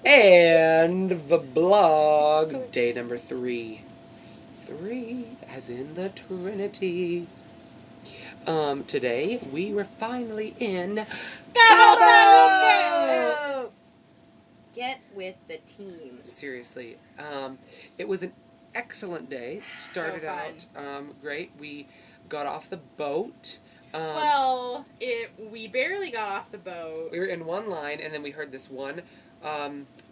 And VBlog, day number 3. 3, as in the Trinity. Today, we were finally in Cabo! Get with the team. Seriously. It was an excellent day. It started out great. We got off the boat. We barely got off the boat. We were in one line, and then we heard this one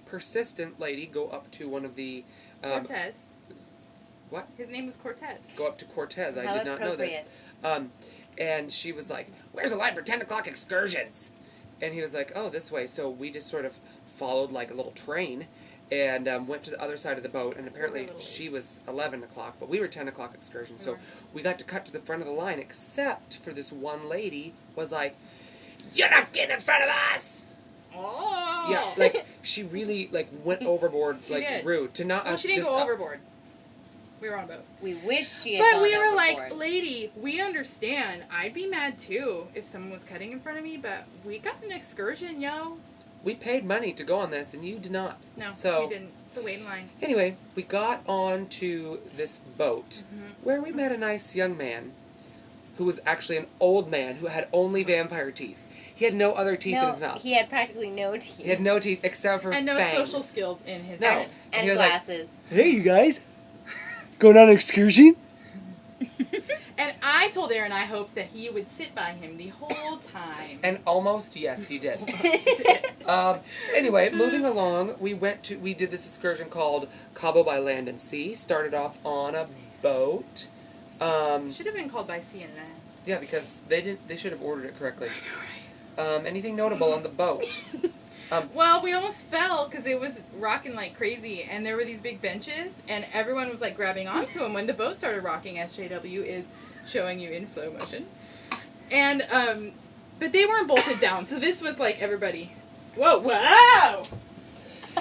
persistent lady go up to one of the... Cortez. What? His name was Cortez. Go up to Cortez. How I did not know this. And she was like, "Where's the line for 10 o'clock excursions?" And he was like, "Oh, this way." So we just sort of followed like a little train and went to the other side of the boat. And apparently she was 11 o'clock, but we were 10 o'clock excursion. So we got to cut to the front of the line, except for this one lady was like, "You're not getting in front of us!" Oh. Yeah, like she really like went overboard, like rude to not. Well, she didn't go overboard. We were on a boat. We wish she had gone But we were overboard. like, "Lady, we understand. I'd be mad too if someone was cutting in front of me, but we got an excursion, yo." We paid money to go on this, and you did not. No, so, we didn't. So wait in line. Anyway, we got on to this boat where we met a nice young man who was actually an old man who had only vampire teeth. He had no other teeth in his mouth. He had practically no teeth. He had no teeth except for and no fangs. social skills in his No. head. And he was glasses. Like, "Hey, you guys. Going on an excursion?" And I told Aaron I hoped that he would sit by him the whole time. And almost, yes, he did. Anyway, moving along, we did this excursion called Cabo by Land and Sea. Started off on a boat. Should have been called by sea and land. Yeah, because they should have ordered it correctly. Anything notable on the boat? Well, we almost fell because it was rocking like crazy, and there were these big benches, and everyone was like grabbing onto them when the boat started rocking, as JW is showing you in slow motion. And but they weren't bolted down, so this was like everybody. Whoa! Wow!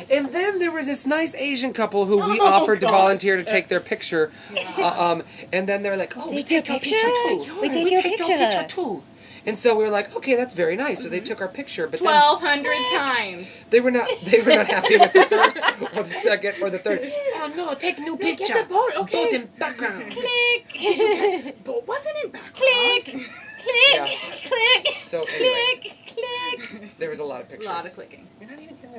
And then there was this nice Asian couple who we offered to volunteer to take their picture. And then they're like, "Oh, we take your picture too. We take your picture too." And so we were like, "Okay, that's very nice." So they took our picture, but 1,200 times. They were not happy with the first or the second or the third. "Oh no, take a new picture. Get the boat, okay. Boat in background." Click. Boat wasn't in background. Click. Click. Yeah. Click. So anyway, Click. there was a lot of A pictures. lot of clicking. You're not even getting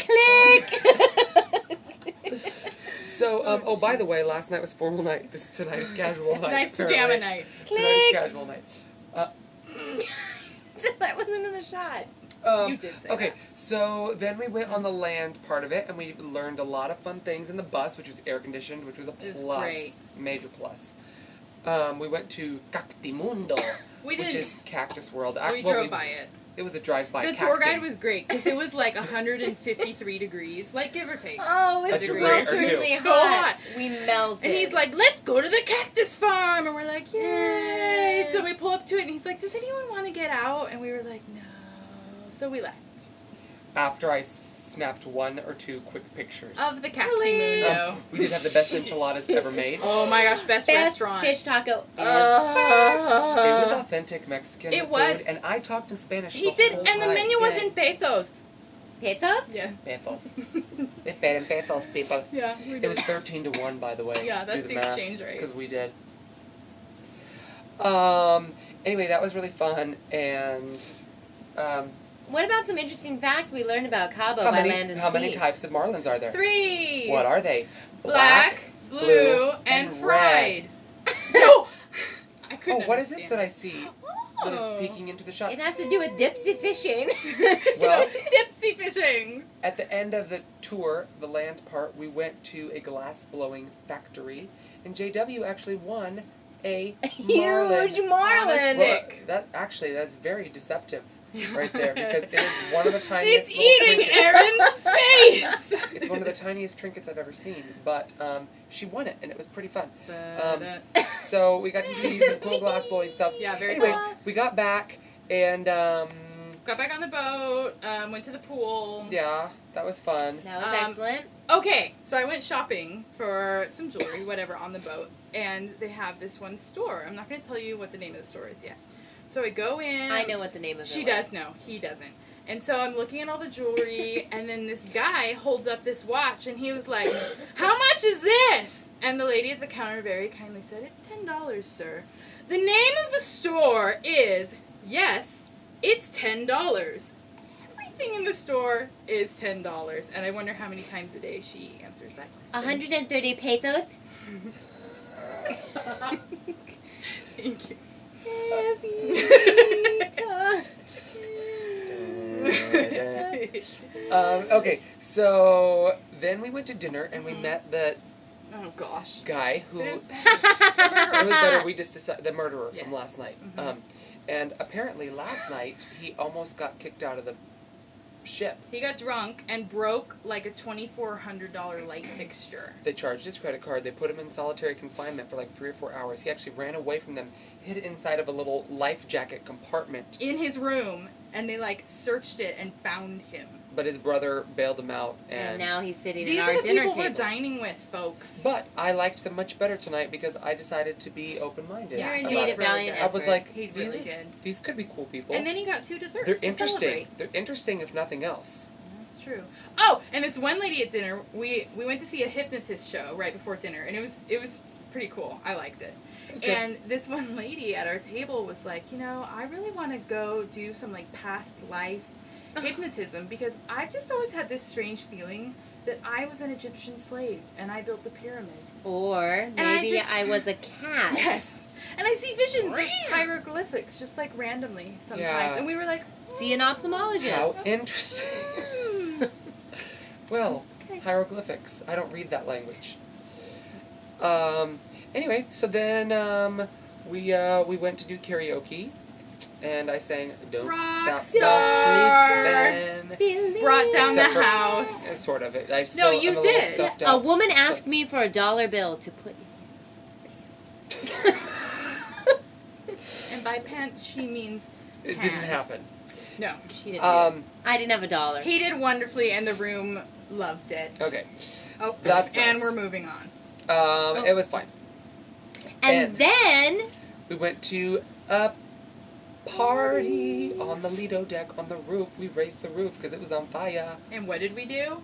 Click. So, oh, by the way, last night was formal night. Tonight is casual night. Tonight's pajama night. Tonight is casual night. That wasn't in the shot. You did say Okay, that. so then we went on the land part of it, and we learned a lot of fun things in the bus, which was air conditioned, which was a It was plus, great. major plus. We went to Cactimundo, We which didn't- is Cactus World. We drove by it. It was a drive-by. The tour guide was great because it was like 153 degrees, like give or take. Oh, it was A degree or two. swelteringly So hot. hot. We melted. And he's like, "Let's go to the cactus farm," and we're like, "Yay!" So we pull up to it, and he's like, "Does anyone want to get out?" And we were like, "No." So we left. After I snapped 1 or 2 quick pictures. Of the Cactimundo. We did have the best enchiladas ever made. Oh my gosh, best restaurant. fish taco ever. It was authentic Mexican It food, was. and I talked in Spanish He the did, whole and the time. menu was Good. in pesos. Pesos? Yeah. Pesos. They paid in pesos, people. Yeah, we did. It was 13 to 1, by the way. Yeah, that's Do the math, exchange rate. Because we did. Anyway, that was really fun, and What about some interesting facts we learned about Cabo how by many land and how sea? many types of marlins are there? 3. What are they? Black, blue, and red. fried. No! I couldn't Oh, what is this that understand. I see that is peeking into the shot? It has to do with dipsy fishing. Well, Dipsy fishing. at the end of the tour, the land part, we went to a glass-blowing factory, and JW actually won a marlin. Huge marlin. Look, that's very deceptive right there, because it is one of the tiniest It's little eating trinkets. Aaron's face. It's one of the tiniest trinkets I've ever seen, but she won it, and it was pretty fun. So we got to see some cool glass blowing stuff. Yeah, very Anyway, cool. we got back, and Got back on the boat, went to the pool. yeah, that was fun. That was excellent. Okay, so I went shopping for some jewelry, whatever, on the boat, and they have this one store. I'm not going to tell you what the name of the store is yet. So I go in. I know what the name of it She was. does know. He doesn't. And so I'm looking at all the jewelry, and then this guy holds up this watch, and he was like, "How much is this?" And the lady at the counter very kindly said, "It's $10, sir." The name of the store is, yes, it's $10. Everything in the store is $10, and I wonder how many times a day she answers that question. 130 pesos. Thank you. Okay, so then we went to dinner and we met the Oh gosh. guy who It was it was better. We just decided the murderer from Yes. last night. And apparently last night he almost got kicked out of the ship. He got drunk and broke like a $2,400 light fixture. They charged his credit card. They put him in solitary confinement for like 3 or 4 hours. He actually ran away from them, hid inside of a little life jacket compartment. In his room, and they like searched it and found him. But his brother bailed him out, And and now he's sitting These at are our the dinner people table. we're dining with, folks. But I liked them much better tonight because I decided to be open-minded. Yeah, he made about a it. valiant I was effort. like, He these really are- did. These could be cool people. And then he got 2 desserts They're to interesting. celebrate. They're interesting if nothing else. That's true. Oh, and this one lady at dinner, we went to see a hypnotist show right before dinner, and it was pretty cool. I liked it. It was good. And this one lady at our table was like, I really want to go do some like past life hypnotism because I've just always had this strange feeling that I was an Egyptian slave and I built the pyramids. Or And I maybe just- I was a cat. Yes. And I see visions of hieroglyphics just like randomly sometimes. Yeah. And we were like, See an ophthalmologist. How interesting. Well, Okay. hieroglyphics. I don't read that language. Anyway, so then we went to do karaoke, and I sang "Don't Rock Stop Star." Believin'. brought down Except the for- house. Sort of. I still you am a little did. stuffed A up. woman So- asked me for $1 bill to put in his pants. And by pants, she means It didn't hand. happen. no. She didn't. do it. I didn't have $1. He did wonderfully, and the room loved it. Okay. Oh, That's and nice. we're moving on. It was fine. And then We went to a party on the Lido deck on the roof. We raised the roof because it was on fire. And what did we do?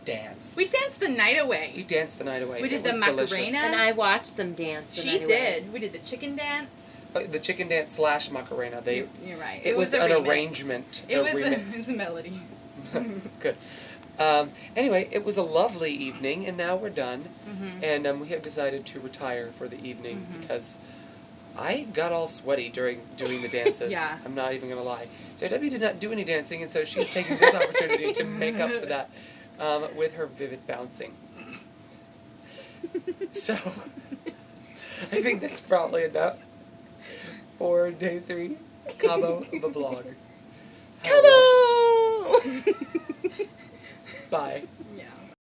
Danced. We danced the night We away. danced the night away. We did It the was Macarena. delicious. and I watched them dance. The She night away. did. We did the chicken dance. The chicken dance / Macarena. You're right. It was a an remix. arrangement. It a was remix. a melody. Good. Anyway, it was a lovely evening, and now we're done. Mm-hmm. And we have decided to retire for the evening because I got all sweaty during doing the dances. Yeah. I'm not even going to lie. JW did not do any dancing, and so she's taking this opportunity to make up for that with her vivid bouncing. So, I think that's probably enough for day 3, Cabo VBlog. Come on! Bye.